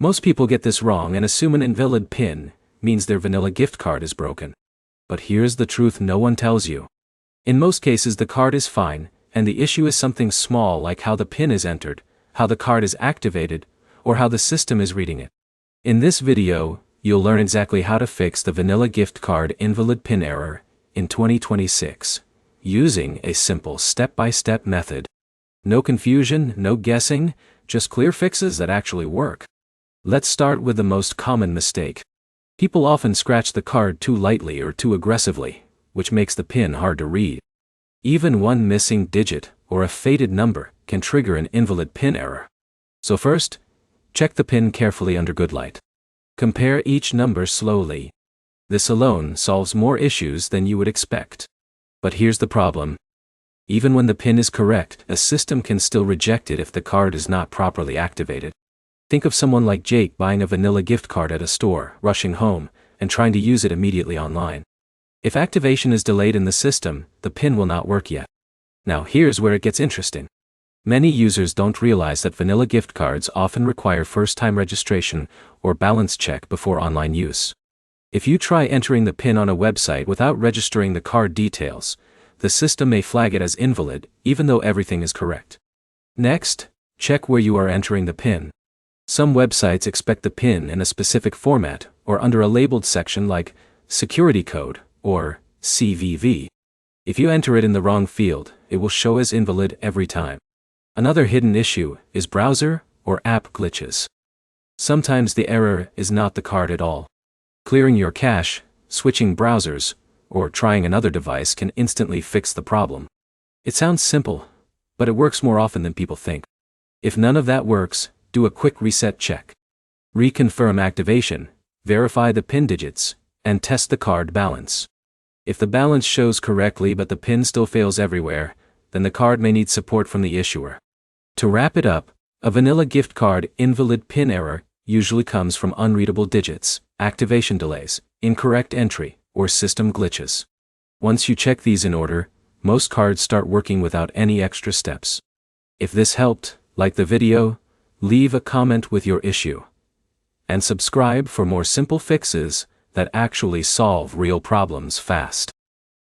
Most people get this wrong and assume an invalid PIN means their vanilla gift card is broken. But here's the truth no one tells you. In most cases the card is fine, and the issue is something small like how the PIN is entered, how the card is activated, or how the system is reading it. In this video, you'll learn exactly how to fix the vanilla gift card invalid PIN error in 2026, using a simple step-by-step method. No confusion, no guessing, just clear fixes that actually work. Let's start with the most common mistake. People often scratch the card too lightly or too aggressively, which makes the PIN hard to read. Even one missing digit or a faded number can trigger an invalid PIN error. So first, check the PIN carefully under good light. Compare each number slowly. This alone solves more issues than you would expect. But here's the problem. Even when the PIN is correct, a system can still reject it if the card is not properly activated. Think of someone like Jake buying a vanilla gift card at a store, rushing home, and trying to use it immediately online. If activation is delayed in the system, the PIN will not work yet. Now here's where it gets interesting. Many users don't realize that vanilla gift cards often require first-time registration or balance check before online use. If you try entering the PIN on a website without registering the card details, the system may flag it as invalid, even though everything is correct. Next, check where you are entering the PIN. Some websites expect the PIN in a specific format or under a labeled section like security code or CVV. If you enter it in the wrong field, it will show as invalid every time. Another hidden issue is browser or app glitches. Sometimes the error is not the card at all. Clearing your cache, switching browsers, or trying another device can instantly fix the problem. It sounds simple, but it works more often than people think. If none of that works, do a quick reset check. Reconfirm activation, verify the PIN digits, and test the card balance. If the balance shows correctly but the PIN still fails everywhere, then the card may need support from the issuer. To wrap it up, a vanilla gift card invalid PIN error usually comes from unreadable digits, activation delays, incorrect entry, or system glitches. Once you check these in order, most cards start working without any extra steps. If this helped, like the video, leave a comment with your issue, and subscribe for more simple fixes that actually solve real problems fast.